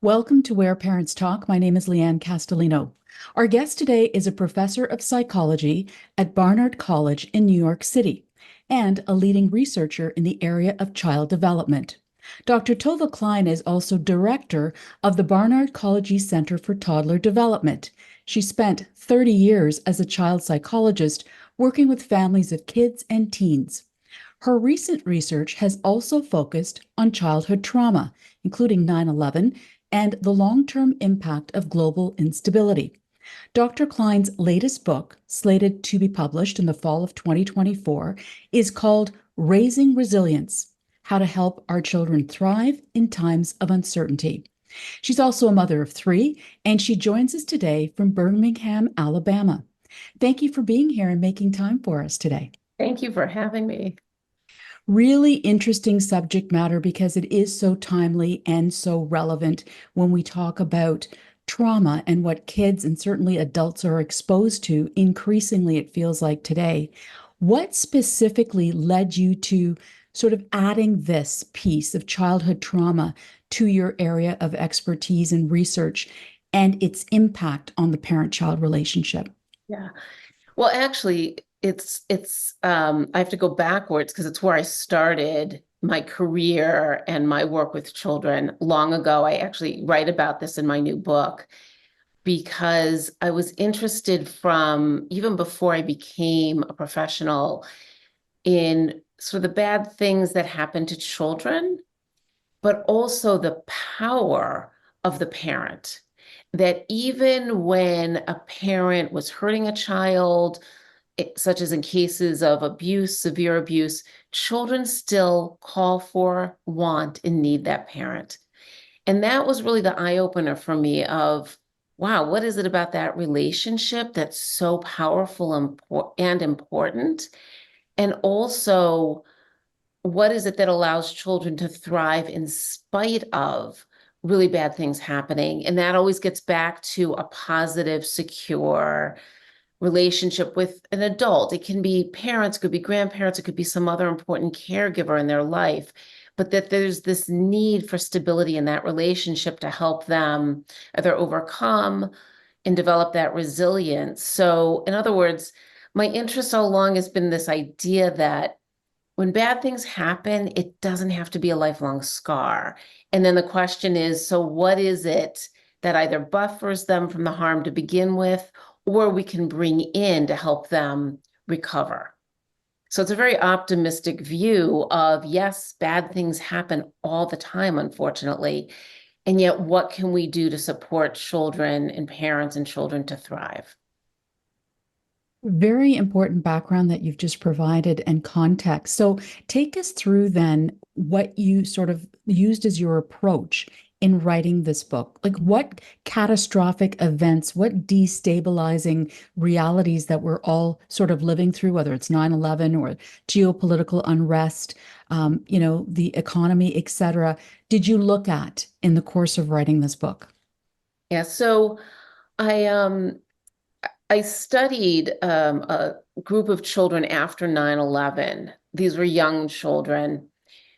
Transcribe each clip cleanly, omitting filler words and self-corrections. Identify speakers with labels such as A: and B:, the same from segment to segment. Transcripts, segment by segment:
A: Welcome to Where Parents Talk. My name is Lianne Castelino. Our guest today is a professor of psychology at Barnard College in New York City and a leading researcher in the area of child development. Dr. Tovah Klein is also director of the Barnard College Center for Toddler Development. She spent 30 years as a child psychologist working with families of kids and teens. Her recent research has also focused on childhood trauma, including 9/11 and the long-term impact of global instability. Dr. Klein's latest book, slated to be published in the fall of 2024, is called Raising Resilience: How to Help Our Children Thrive in Times of Uncertainty. She's also a mother of three, and she joins us today from Birmingham, Alabama. Thank you for being here and making time for us today.
B: Thank you for having me.
A: Really interesting subject matter because it is so timely and so relevant when we talk about trauma and what kids and certainly adults are exposed to increasingly, it feels like today. What specifically led you to sort of adding this piece of childhood trauma to your area of expertise and research and its impact on the parent-child relationship?
B: Yeah. Well, actually, I have to go backwards because it's where I started my career and my work with children long ago. I actually write about this in my new book because I was interested from even before I became a professional in sort of the bad things that happen to children, but also the power of the parent. That even when a parent was hurting a child, such as in cases of abuse, severe abuse, children still call for, want, and need that parent. And that was really the eye opener for me of, wow, what is it about that relationship that's so powerful and important? And also, what is it that allows children to thrive in spite of really bad things happening? And that always gets back to a positive, secure relationship with an adult. It can be parents, it could be grandparents, it could be some other important caregiver in their life, but that there's this need for stability in that relationship to help them either overcome and develop that resilience. So, in other words, my interest all along has been this idea that when bad things happen, it doesn't have to be a lifelong scar. And then the question is, so what is it that either buffers them from the harm to begin with, or we can bring in to help them recover? So it's a very optimistic view of, yes, bad things happen all the time, unfortunately. And yet, what can we do to support children and parents and children to thrive?
A: Very important background that you've just provided and context. So, take us through then what you sort of used as your approach in writing this book. Like, what catastrophic events, what destabilizing realities that we're all sort of living through, whether it's 9/11 or geopolitical unrest, the economy, et cetera, did you look at in the course of writing this book?
B: Yeah, so I I studied a group of children after 9/11. These were young children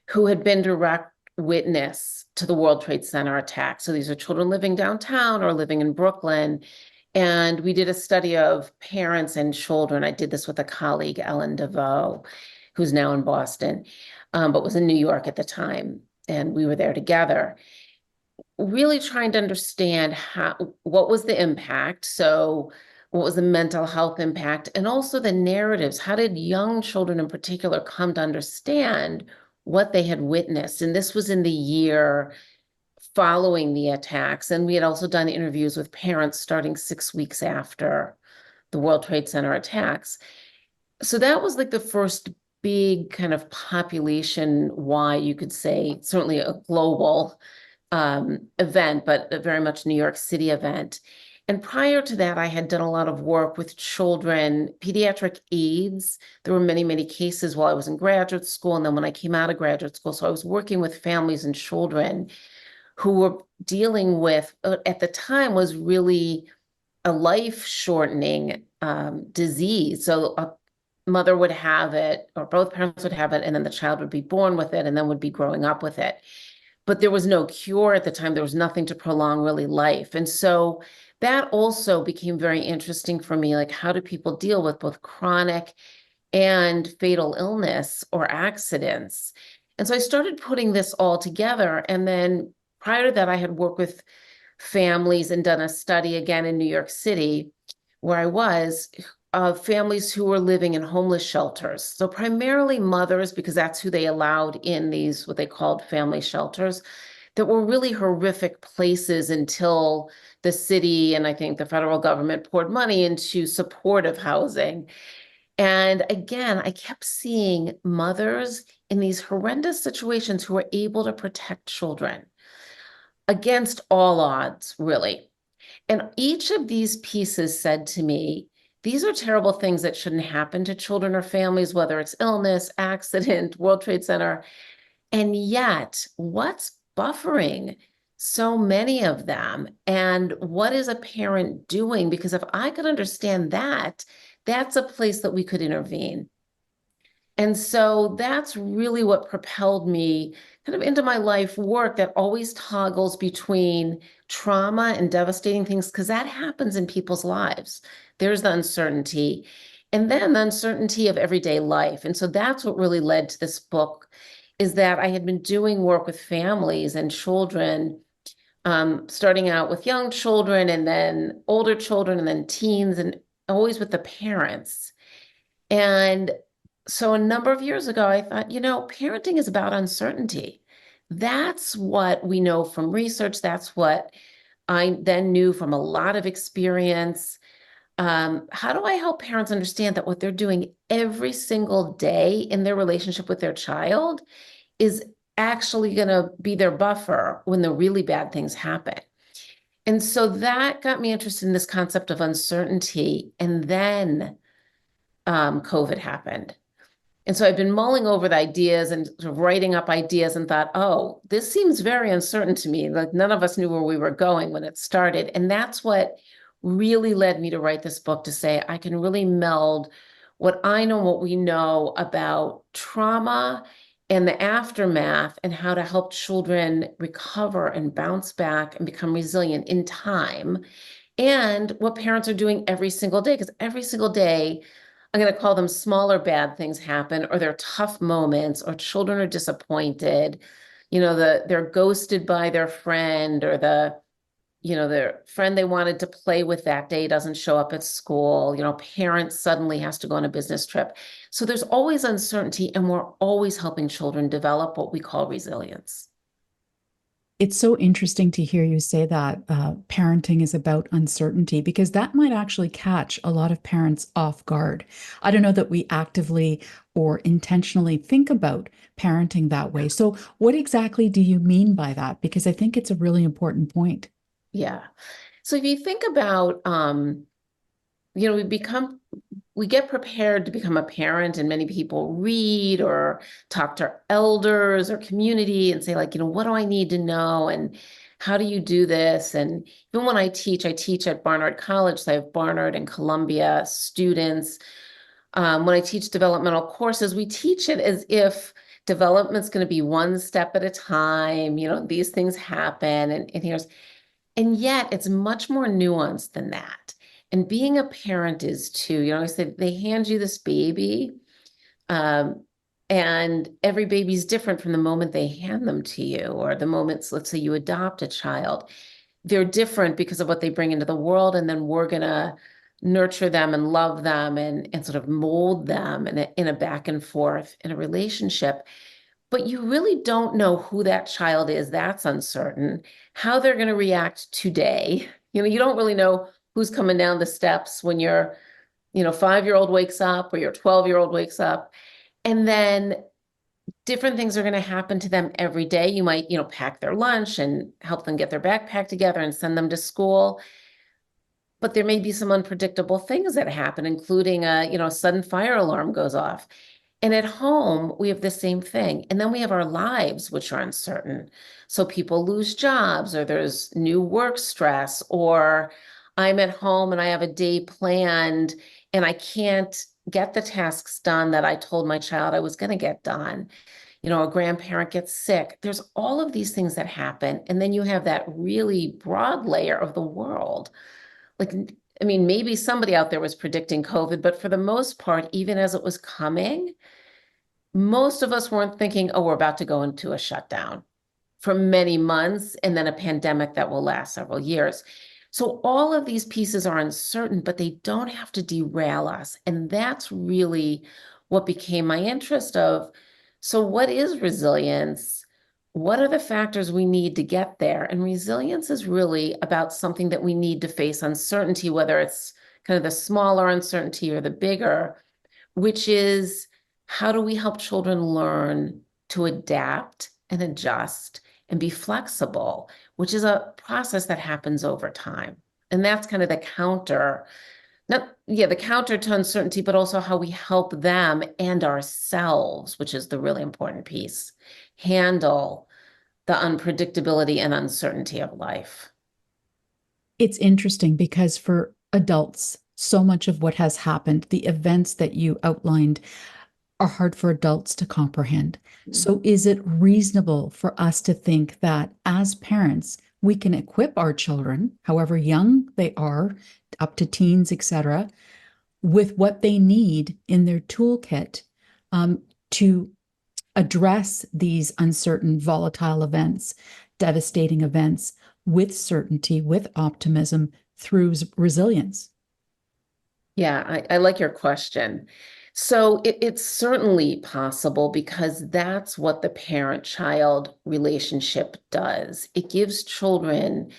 B: who had been direct witness to the World Trade Center attack. So these are children living downtown or living in Brooklyn. And we did a study of parents and children. I did this with a colleague, Ellen DeVoe, who's now in Boston, but was in New York at the time. And we were there together, really trying to understand what was the impact. So what was the mental health impact, and also the narratives? How did young children in particular come to understand what they had witnessed? And this was in the year following the attacks. And we had also done interviews with parents starting 6 weeks after the World Trade Center attacks. So that was like the first big kind of population-wide, you could say, certainly a global event, but a very much New York City event. And prior to that, I had done a lot of work with children, pediatric AIDS. There were many, many cases while I was in graduate school. And then when I came out of graduate school, so I was working with families and children who were dealing with, at the time, was really a life-shortening disease. So a mother would have it, or both parents would have it, and then the child would be born with it and then would be growing up with it. but there was no cure at the time. There was nothing to prolong really life. And so that also became very interesting for me. Like, how do people deal with both chronic and fatal illness or accidents? And so I started putting this all together. And then prior to that, I had worked with families and done a study again in New York City, where I was, of families who were living in homeless shelters. So primarily mothers, because that's who they allowed in these, what they called family shelters, that were really horrific places until the city and I think the federal government poured money into supportive housing. And again, I kept seeing mothers in these horrendous situations who were able to protect children against all odds, really. And each of these pieces said to me, these are terrible things that shouldn't happen to children or families, whether it's illness, accident, World Trade Center. And yet, what's buffering so many of them? And what is a parent doing? Because if I could understand that, that's a place that we could intervene. And so that's really what propelled me kind of into my life work that always toggles between trauma and devastating things, because that happens in people's lives. There's the uncertainty, and then the uncertainty of everyday life. And so that's what really led to this book, is that I had been doing work with families and children, starting out with young children and then older children and then teens, and always with the parents. And so a number of years ago, I thought, parenting is about uncertainty. That's what we know from research. That's what I then knew from a lot of experience. How do I help parents understand that what they're doing every single day in their relationship with their child is actually going to be their buffer when the really bad things happen? And so that got me interested in this concept of uncertainty. And then COVID happened. And so I've been mulling over the ideas and sort of writing up ideas and thought, oh, this seems very uncertain to me. Like, none of us knew where we were going when it started. And that's what really led me to write this book, to say I can really meld what I know, what we know about trauma and the aftermath, and how to help children recover and bounce back and become resilient in time, and what parents are doing every single day. Because every single day, I'm going to call them smaller bad things happen, or they're tough moments, or children are disappointed. They're ghosted by their friend, or their friend they wanted to play with that day doesn't show up at school. Parent suddenly has to go on a business trip. So there's always uncertainty, and we're always helping children develop what we call resilience.
A: It's so interesting to hear you say that parenting is about uncertainty, because that might actually catch a lot of parents off guard. I don't know that we actively or intentionally think about parenting that way. So, what exactly do you mean by that? Because I think it's a really important point.
B: Yeah. So if you think about, we get prepared to become a parent, and many people read or talk to elders or community and say, like, what do I need to know? And how do you do this? And even when I teach at Barnard College, so I have Barnard and Columbia students. When I teach developmental courses, we teach it as if development's going to be one step at a time. These things happen, and yet it's much more nuanced than that. And being a parent is too. I said they hand you this baby, and every baby's different from the moment they hand them to you, or the moments, let's say you adopt a child. They're different because of what they bring into the world, and then we're gonna nurture them and love them and sort of mold them in a back and forth in a relationship. But you really don't know who that child is. That's uncertain. How they're going to react today. You don't really know who's coming down the steps when your 5-year-old wakes up, or your 12-year-old wakes up. And then different things are going to happen to them every day. You might, pack their lunch and help them get their backpack together and send them to school. But there may be some unpredictable things that happen, including a sudden fire alarm goes off. And at home, we have the same thing. And then we have our lives, which are uncertain. So people lose jobs, or there's new work stress, or I'm at home and I have a day planned and I can't get the tasks done that I told my child I was going to get done. a grandparent gets sick. There's all of these things that happen. And then you have that really broad layer of the world. Like, I mean, maybe somebody out there was predicting COVID, but for the most part, even as it was coming, most of us weren't thinking, oh, we're about to go into a shutdown for many months and then a pandemic that will last several years. So all of these pieces are uncertain, but they don't have to derail us. And that's really what became my interest of. So what is resilience? What are the factors we need to get there? And resilience is really about something that we need to face uncertainty, whether it's kind of the smaller uncertainty or the bigger, which is how do we help children learn to adapt and adjust and be flexible, which is a process that happens over time. And that's kind of the counter, the counter to uncertainty, but also how we help them and ourselves, which is the really important piece, handle the unpredictability and uncertainty of life.
A: It's interesting because for adults, so much of what has happened, the events that you outlined, are hard for adults to comprehend. So, is it reasonable for us to think that as parents, we can equip our children, however young they are, up to teens, etc., with what they need in their toolkit to address these uncertain, volatile events, devastating events with certainty, with optimism through resilience?
B: Yeah, I like your question. So it's certainly possible because that's what the parent-child relationship does. It gives children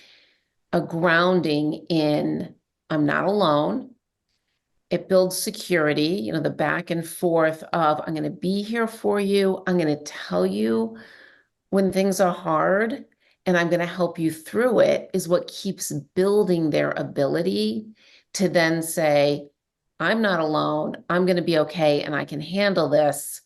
B: a grounding in, I'm not alone. It builds security, the back and forth of, I'm going to be here for you. I'm going to tell you when things are hard, and I'm going to help you through it, is what keeps building their ability to then say, I'm not alone. I'm going to be okay, and I can handle this,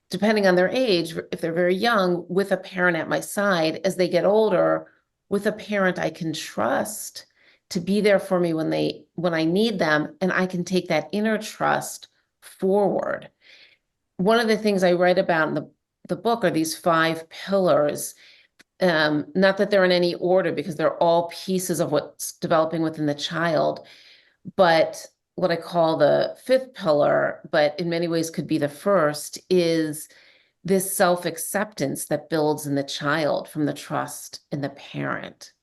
B: depending on their age. If they're very young, with a parent at my side. As they get older, with a parent I can trust to be there for me when I need them, and I can take that inner trust forward. One of the things I write about in the book are these 5 pillars. Not that they're in any order because they're all pieces of what's developing within the child, but what I call the 5th pillar, but in many ways could be the first, is this self-acceptance that builds in the child from the trust in the parent.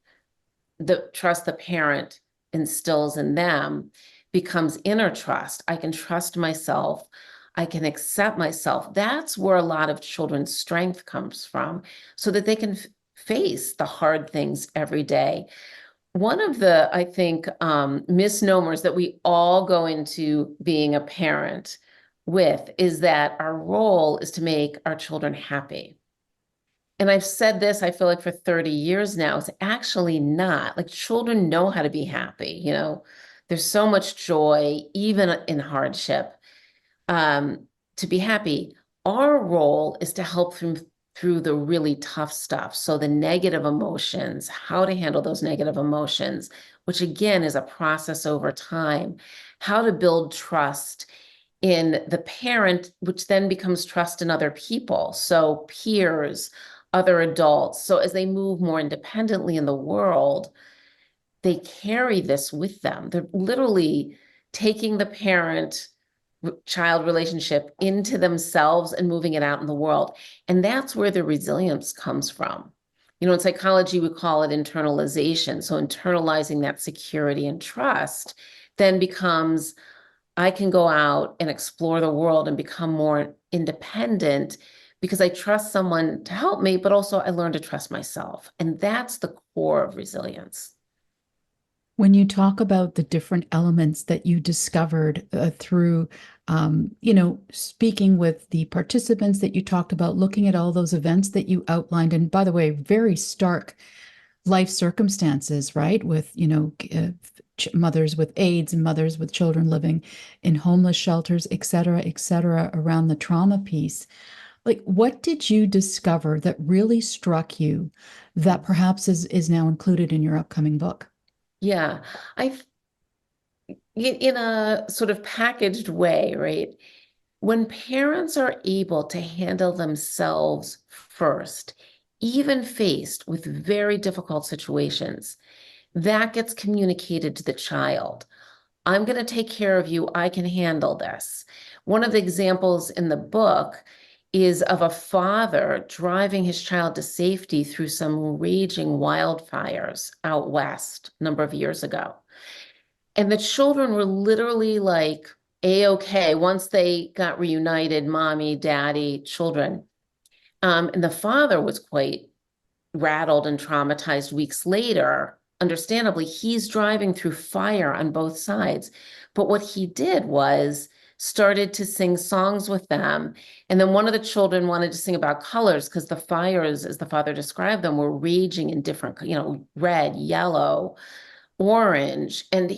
B: The trust the parent instills in them becomes inner trust. I can trust myself. I can accept myself. That's where a lot of children's strength comes from, so that they can face the hard things every day. One of the, I think, misnomers that we all go into being a parent with is that our role is to make our children happy. And I've said this, I feel like for 30 years now, it's actually not. Like, children know how to be happy, There's so much joy, even in hardship, to be happy. Our role is to help them through the really tough stuff. So the negative emotions, how to handle those negative emotions, which again is a process over time, how to build trust in the parent, which then becomes trust in other people. So peers, other adults. So as they move more independently in the world, they carry this with them. They're literally taking the parent-child relationship into themselves and moving it out in the world. And that's where the resilience comes from. In psychology, we call it internalization. So internalizing that security and trust then becomes, I can go out and explore the world and become more independent because I trust someone to help me, but also I learn to trust myself. And that's the core of resilience.
A: When you talk about the different elements that you discovered through, speaking with the participants that you talked about, looking at all those events that you outlined, and by the way, very stark life circumstances, right? With, mothers with AIDS and mothers with children living in homeless shelters, et cetera, around the trauma piece. Like, what did you discover that really struck you that perhaps is now included in your upcoming book?
B: Yeah, I in a sort of packaged way, right? When parents are able to handle themselves first, even faced with very difficult situations, that gets communicated to the child. I'm going to take care of you. I can handle this. One of the examples in the book is of a father driving his child to safety through some raging wildfires out west a number of years ago. And the children were literally like A-okay once they got reunited, mommy, daddy, children. And the father was quite rattled and traumatized weeks later. Understandably, he's driving through fire on both sides. But what he did was started to sing songs with them. And then one of the children wanted to sing about colors because the fires, as the father described them, were raging in different, red, yellow, orange. And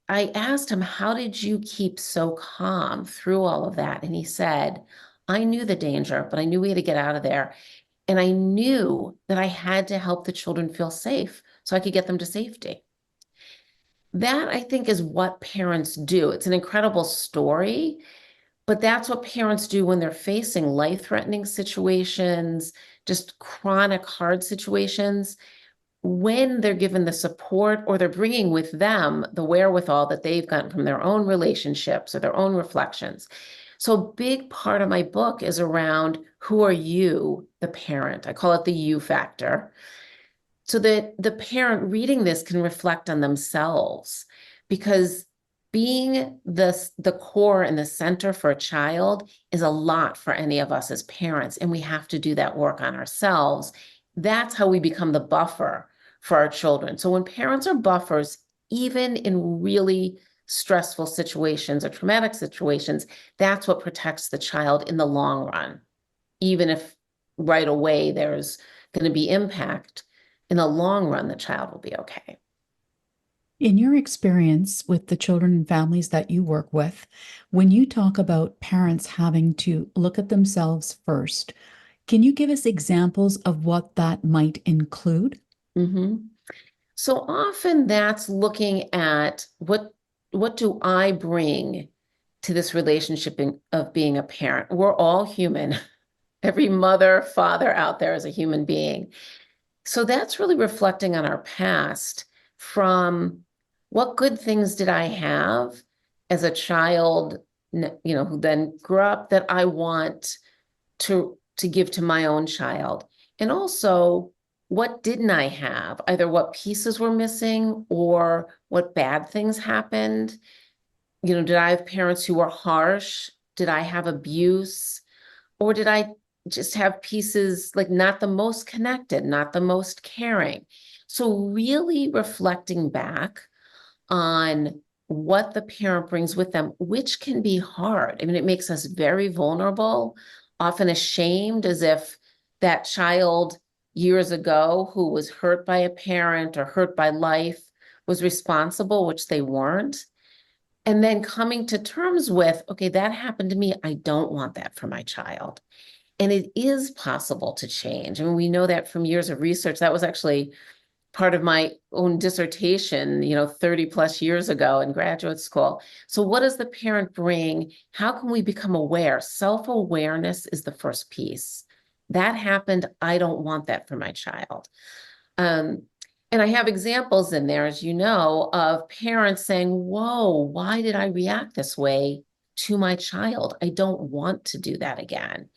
B: I asked him, how did you keep so calm through all of that? And he said, I knew the danger, but I knew we had to get out of there. And I knew that I had to help the children feel safe so I could get them to safety. That, I think, is what parents do. It's an incredible story, but that's what parents do when they're facing life-threatening situations, just chronic hard situations. When they're given the support or they're bringing with them the wherewithal that they've gotten from their own relationships or their own reflections. So a big part of my book is around who are you, the parent? I call it the you factor. So that the parent reading this can reflect on themselves, because being the core and the center for a child is a lot for any of us as parents, and we have to do that work on ourselves. That's how we become the buffer for our children. So when parents are buffers, even in really stressful situations or traumatic situations, that's what protects the child in the long run. Even if right away there's going to be impact, in the long run, the child will be okay.
A: In your experience with the children and families that you work with, when you talk about parents having to look at themselves first, can you give us examples of what that might include?
B: Mm-hmm. So often that's looking at what do I bring to this relationship of being a parent? We're all human. Every mother, father out there is a human being. So that's really reflecting on our past, from what good things did I have as a child, who then grew up, that I want to give to my own child. And also, what didn't I have? Either what pieces were missing or what bad things happened. Did I have parents who were harsh? Did I have abuse? Or did I just have pieces like not the most connected, not the most caring? So really reflecting back on what the parent brings with them, which can be hard. I mean, it makes us very vulnerable, often ashamed, as if that child years ago who was hurt by a parent or hurt by life was responsible, which they weren't. And then coming to terms with, okay, that happened to me. I don't want that for my child. And it is possible to change. I mean, we know that from years of research. That was actually part of my own dissertation, 30 plus years ago in graduate school. So what does the parent bring? How can we become aware? Self-awareness is the first piece. That happened. I don't want that for my child. And I have examples in there, as you know, of parents saying, whoa, why did I react this way to my child? I don't want to do that again.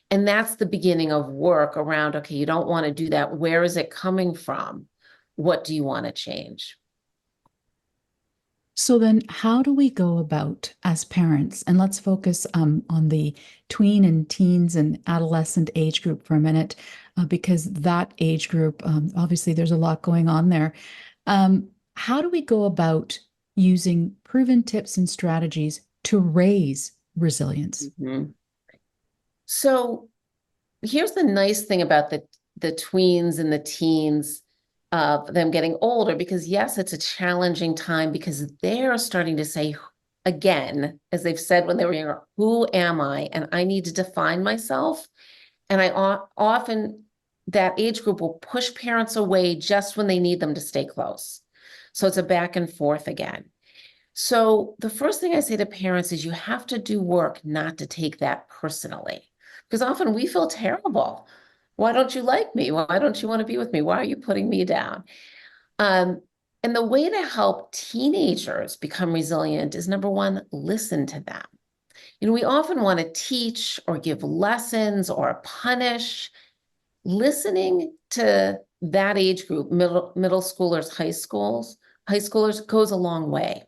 B: And that's the beginning of work around, okay, you don't want to do that. Where is it coming from? What do you want to change?
A: So then, how do we go about as parents? And let's focus on the tween and teens and adolescent age group for a minute, because that age group, obviously, there's a lot going on there. How do we go about using proven tips and strategies to raise resilience?
B: Mhm. So here's the nice thing about the tweens and the teens, of them getting older, because yes, it's a challenging time because they're starting to say again, as they've said when they were younger, who am I? And I need to define myself. And I often, that age group will push parents away just when they need them to stay close. So it's a back and forth again. So the first thing I say to parents is you have to do work not to take that personally, because often we feel terrible. Why don't you like me? Why don't you want to be with me? Why are you putting me down? Um, and the way to help teenagers become resilient is number one, listen to them. We often want to teach or give lessons or punish. Listening to that age group, middle schoolers, high schoolers goes a long way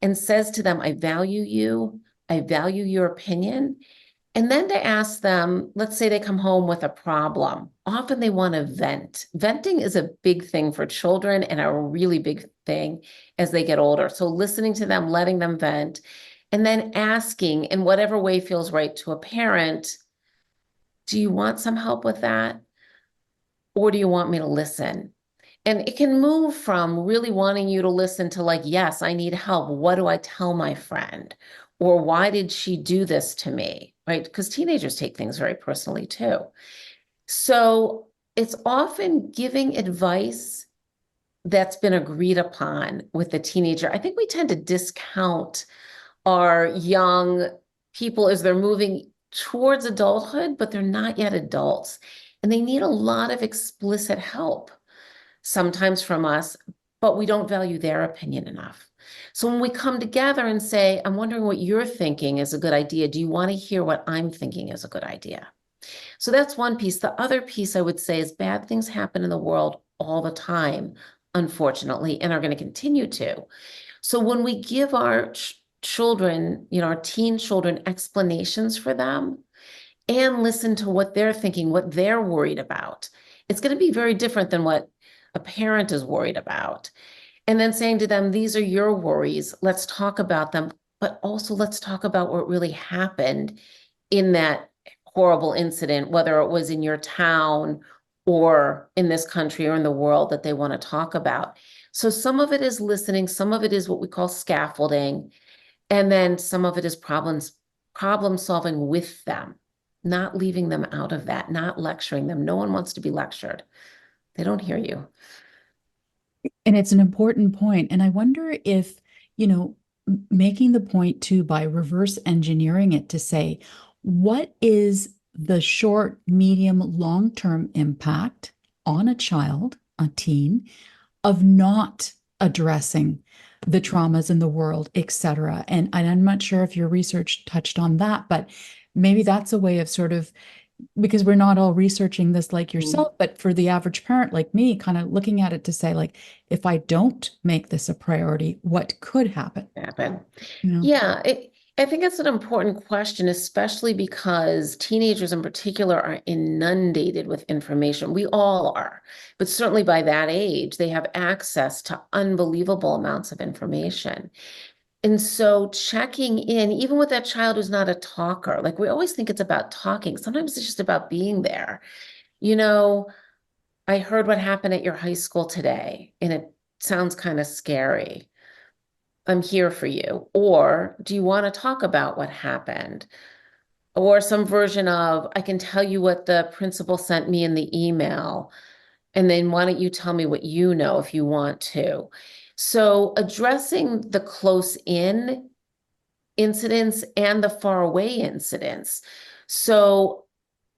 B: and says to them, I value you, I value your opinion. And then to ask them, let's say they come home with a problem. Often they want to vent. Venting is a big thing for children and a really big thing as they get older. So listening to them, letting them vent, and then asking in whatever way feels right to a parent, do you want some help with that? Or do you want me to listen? And it can move from really wanting you to listen to like, yes, I need help. What do I tell my friend? Or why did she do this to me? Right? Because teenagers take things very personally too. So it's often giving advice that's been agreed upon with the teenager. I think we tend to discount our young people as they're moving towards adulthood, but they're not yet adults. And they need a lot of explicit help sometimes from us, but we don't value their opinion enough. So when we come together and say, I'm wondering what you're thinking is a good idea. Do you want to hear what I'm thinking is a good idea? So that's one piece. The other piece I would say is bad things happen in the world all the time, unfortunately, and are going to continue to. So when we give our children, our teen children explanations for them and listen to what they're thinking, what they're worried about, it's going to be very different than what a parent is worried about. And then saying to them, these are your worries. Let's talk about them, but also let's talk about what really happened in that horrible incident, whether it was in your town or in this country or in the world that they want to talk about. So some of it is listening, some of it is what we call scaffolding, and then some of it is problem solving with them, not leaving them out of that, not lecturing them. No one wants to be lectured. They don't hear you.
A: And it's an important point. And I wonder if, making the point too by reverse engineering it to say, what is the short, medium, long-term impact on a child, a teen, of not addressing the traumas in the world, et cetera. And I'm not sure if your research touched on that, but maybe that's a way of sort of, because we're not all researching this like yourself, but for the average parent like me, kind of looking at it to say, like, if I don't make this a priority, what could happen?
B: Happen.
A: You know?
B: Yeah, I think it's an important question, especially because teenagers in particular are inundated with information. We all are, but certainly by that age, they have access to unbelievable amounts of information. And so checking in, even with that child who's not a talker, like we always think it's about talking. Sometimes it's just about being there. You know, I heard what happened at your high school today, and it sounds kind of scary. I'm here for you. Or do you want to talk about what happened? Or some version of, I can tell you what the principal sent me in the email. And then why don't you tell me what you know if you want to? So addressing the close in incidents and the far away incidents. So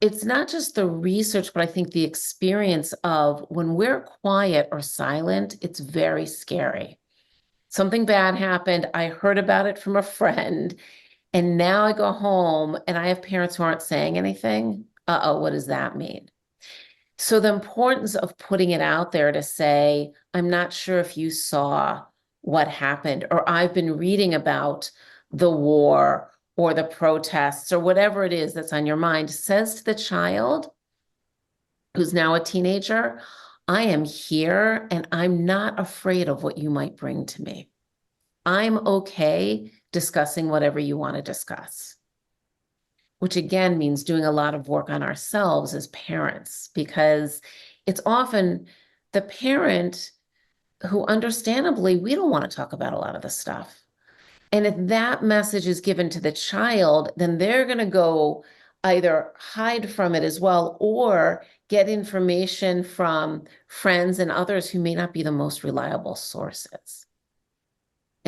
B: it's not just the research, but I think the experience of when we're quiet or silent, it's very scary. Something bad happened. I heard about it from a friend. And now I go home and I have parents who aren't saying anything. Uh-oh, what does that mean? So the importance of putting it out there to say, I'm not sure if you saw what happened, or I've been reading about the war or the protests or whatever it is that's on your mind, says to the child who's now a teenager, I am here and I'm not afraid of what you might bring to me. I'm okay discussing whatever you want to discuss, which again means doing a lot of work on ourselves as parents, because it's often the parent who understandably, we don't want to talk about a lot of the stuff. And if that message is given to the child, then they're going to go either hide from it as well or get information from friends and others who may not be the most reliable sources.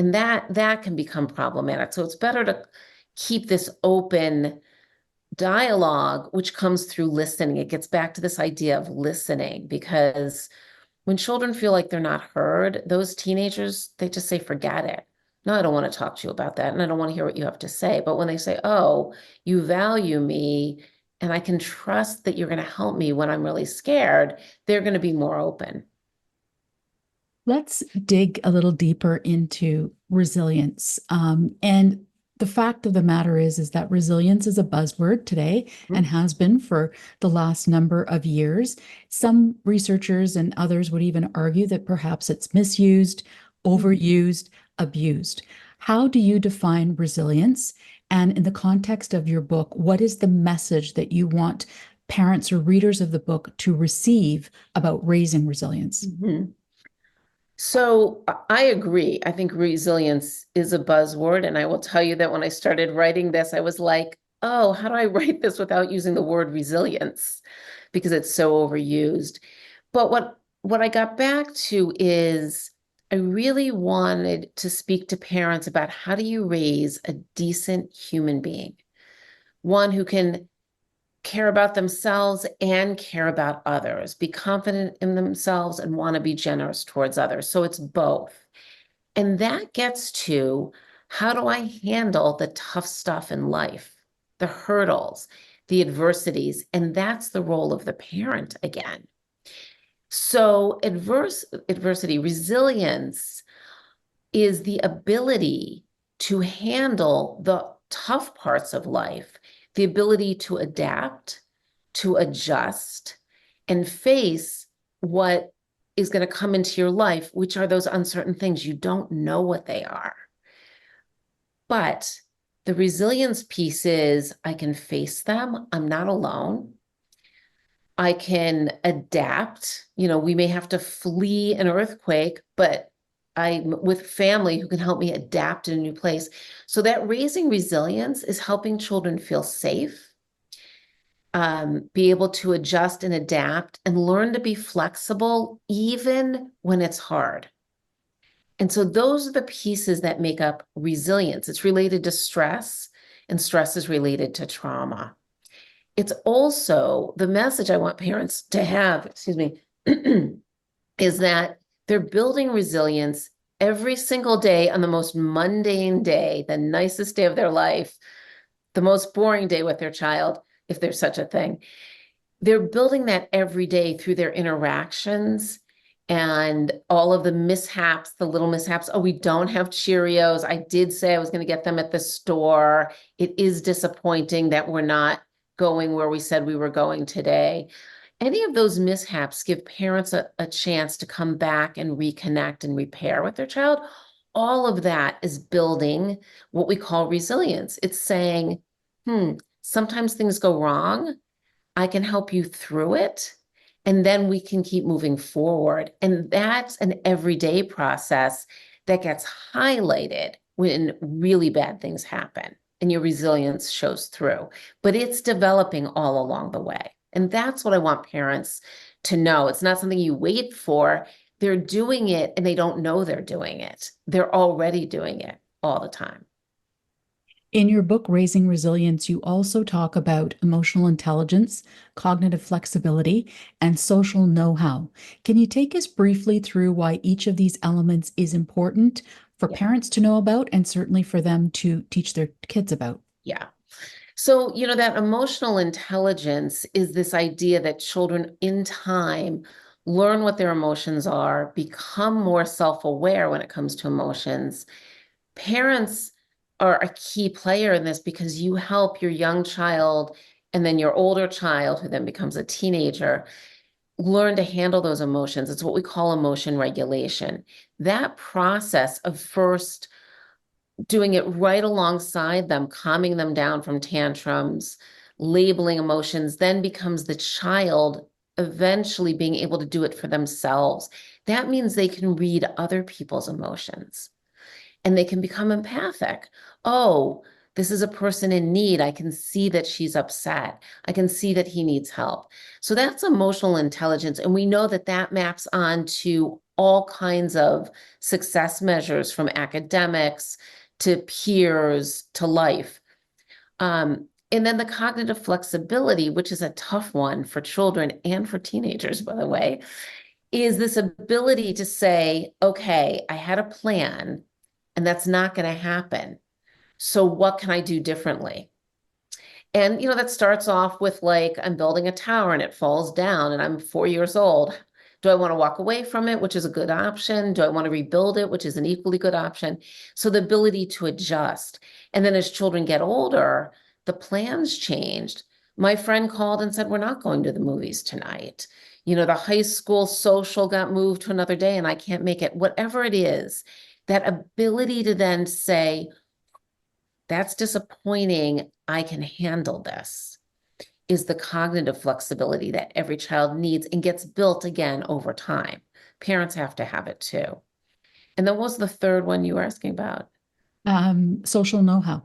B: And that can become problematic. So it's better to keep this open dialogue, which comes through listening. It gets back to this idea of listening, because when children feel like they're not heard, those teenagers, they just say, forget it. No, I don't want to talk to you about that. And I don't want to hear what you have to say. But when they say, oh, you value me and I can trust that you're going to help me when I'm really scared, they're going to be more open.
A: Let's dig a little deeper into resilience. And the fact of the matter is that resilience is a buzzword today and has been for the last number of years. Some researchers and others would even argue that perhaps it's misused, overused, abused. How do you define resilience? And in the context of your book, what is the message that you want parents or readers of the book to receive about raising resilience?
B: Mm-hmm. So I agree. I think resilience is a buzzword. And I will tell you that when I started writing this, I was like, oh, how do I write this without using the word resilience? Because it's so overused. But what I got back to is I really wanted to speak to parents about how do you raise a decent human being, one who can care about themselves and care about others, be confident in themselves and want to be generous towards others. So it's both. And that gets to, how do I handle the tough stuff in life, the hurdles, the adversities? And that's the role of the parent again. So adversity, resilience is the ability to handle the tough parts of life, the ability to adapt, to adjust, and face what is going to come into your life, which are those uncertain things. You don't know what they are. But the resilience piece is I can face them. I'm not alone. I can adapt. We may have to flee an earthquake, but I'm with family who can help me adapt in a new place. So that raising resilience is helping children feel safe, be able to adjust and adapt and learn to be flexible even when it's hard. And so those are the pieces that make up resilience. It's related to stress, and stress is related to trauma. It's also the message I want parents to have, excuse me, is that they're building resilience every single day on the most mundane day, the nicest day of their life, the most boring day with their child, if there's such a thing. They're building that every day through their interactions and all of the mishaps, the little mishaps. Oh, we don't have Cheerios. I did say I was going to get them at the store. It is disappointing that we're not going where we said we were going today. Any of those mishaps give parents a chance to come back and reconnect and repair with their child. All of that is building what we call resilience. It's saying, sometimes things go wrong. I can help you through it. And then we can keep moving forward. And that's an everyday process that gets highlighted when really bad things happen and your resilience shows through. But it's developing all along the way. And that's what I want parents to know. It's not something you wait for. They're doing it and they don't know they're doing it. They're already doing it all the time.
A: In your book, Raising Resilience, you also talk about emotional intelligence, cognitive flexibility, and social know-how. Can you take us briefly through why each of these elements is important for parents to know about and certainly for them to teach their kids about?
B: Yeah. So, that emotional intelligence is this idea that children in time learn what their emotions are, become more self-aware when it comes to emotions. Parents are a key player in this because you help your young child and then your older child, who then becomes a teenager, learn to handle those emotions. It's what we call emotion regulation. That process of first doing it right alongside them, calming them down from tantrums, labeling emotions, then becomes the child eventually being able to do it for themselves. That means they can read other people's emotions and they can become empathic. Oh, this is a person in need. I can see that she's upset. I can see that he needs help. So that's emotional intelligence. And we know that that maps on to all kinds of success measures from academics to peers to life. And then the cognitive flexibility, which is a tough one for children and for teenagers, by the way, is this ability to say, okay, I had a plan and that's not going to happen. So what can I do differently? And, that starts off with like, I'm building a tower and it falls down and I'm 4 years old. Do I want to walk away from it, which is a good option? Do I want to rebuild it, which is an equally good option? So the ability to adjust. And then as children get older, the plans changed. My friend called and said, we're not going to the movies tonight. The high school social got moved to another day and I can't make it. Whatever it is, that ability to then say, that's disappointing, I can handle this, is the cognitive flexibility that every child needs and gets built again over time. Parents have to have it too. And then what was the third one you were asking about?
A: Social know-how.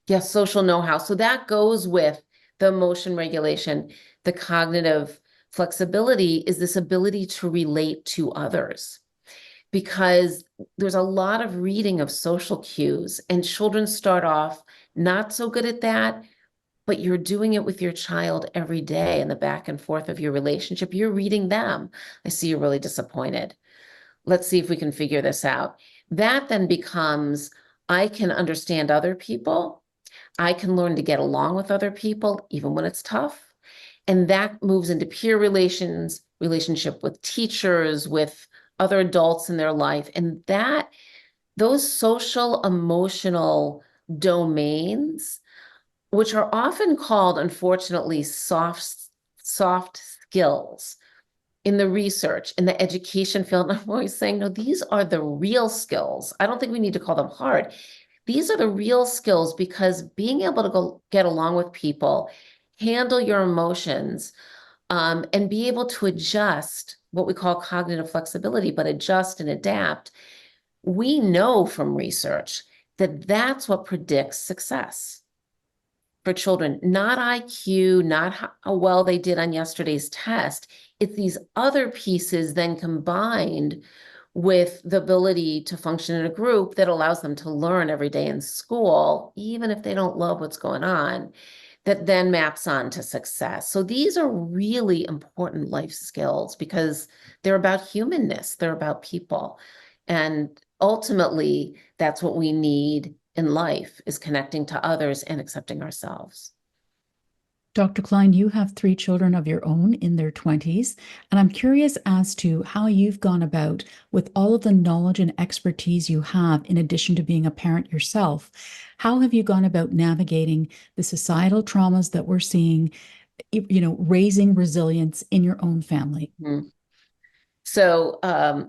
B: Yes, social know-how. So that goes with the emotion regulation. The cognitive flexibility is this ability to relate to others, because there's a lot of reading of social cues and children start off not so good at that, but you're doing it with your child every day in the back and forth of your relationship. You're reading them. I see you're really disappointed. Let's see if we can figure this out. That then becomes, I can understand other people. I can learn to get along with other people, even when it's tough. And that moves into peer relationship with teachers, with other adults in their life. And those social emotional domains, which are often called, unfortunately, soft skills in the research, in the education field. I'm always saying, no, these are the real skills. I don't think we need to call them hard. These are the real skills, because being able to go get along with people, handle your emotions, and be able to adjust, what we call cognitive flexibility, but adjust and adapt. We know from research that that's what predicts success for children, not IQ, not how well they did on yesterday's test. It's these other pieces then combined with the ability to function in a group that allows them to learn every day in school, even if they don't love what's going on, that then maps on to success. So these are really important life skills because they're about humanness, they're about people. And ultimately, that's what we need in life, is connecting to others and accepting ourselves.
A: Dr. Klein, you have 3 children of your own in their 20s, and I'm curious as to how you've gone about, with all of the knowledge and expertise you have, in addition to being a parent yourself, how have you gone about navigating the societal traumas that we're seeing, raising resilience in your own family?
B: Mm-hmm. So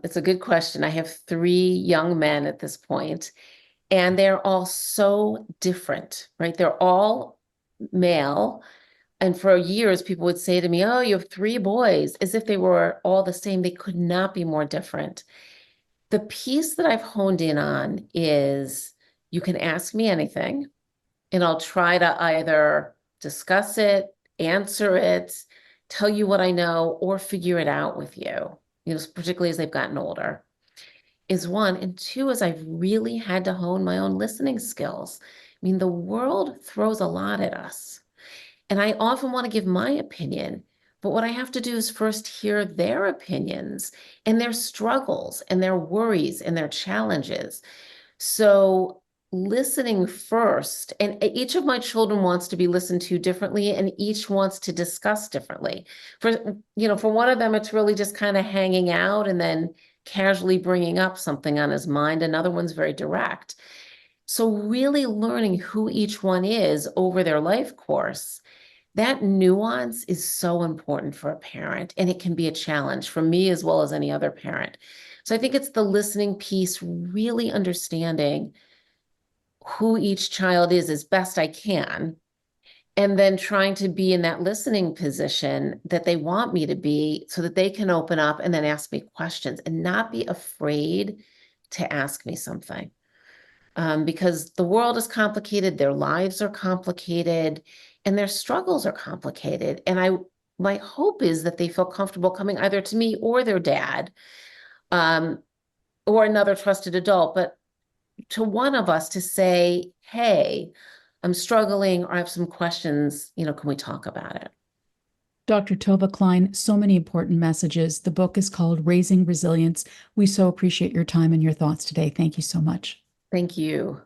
B: it's a good question. I have 3 young men at this point, and they're all so different, right? They're all male. And for years, people would say to me, oh, you have 3 boys, as if they were all the same. They could not be more different. The piece that I've honed in on is, you can ask me anything, and I'll try to either discuss it, answer it, tell you what I know, or figure it out with you, particularly as they've gotten older, is one. And two is, I've really had to hone my own listening skills. I mean, the world throws a lot at us. And I often want to give my opinion, but what I have to do is first hear their opinions and their struggles and their worries and their challenges. So listening first, and each of my children wants to be listened to differently, and each wants to discuss differently. For one of them, it's really just kind of hanging out and then casually bringing up something on his mind. Another one's very direct. So really learning who each one is over their life course, that nuance is so important for a parent, and it can be a challenge for me as well as any other parent. So I think it's the listening piece, really understanding who each child is as best I can, and then trying to be in that listening position that they want me to be, so that they can open up and then ask me questions and not be afraid to ask me something. Because the world is complicated, their lives are complicated, and their struggles are complicated. And my hope is that they feel comfortable coming either to me or their dad, or another trusted adult, but to one of us to say, hey, I'm struggling or I have some questions, can we talk about it?
A: Dr. Tovah Klein, so many important messages. The book is called Raising Resilience. We so appreciate your time and your thoughts today. Thank you so much.
B: Thank you.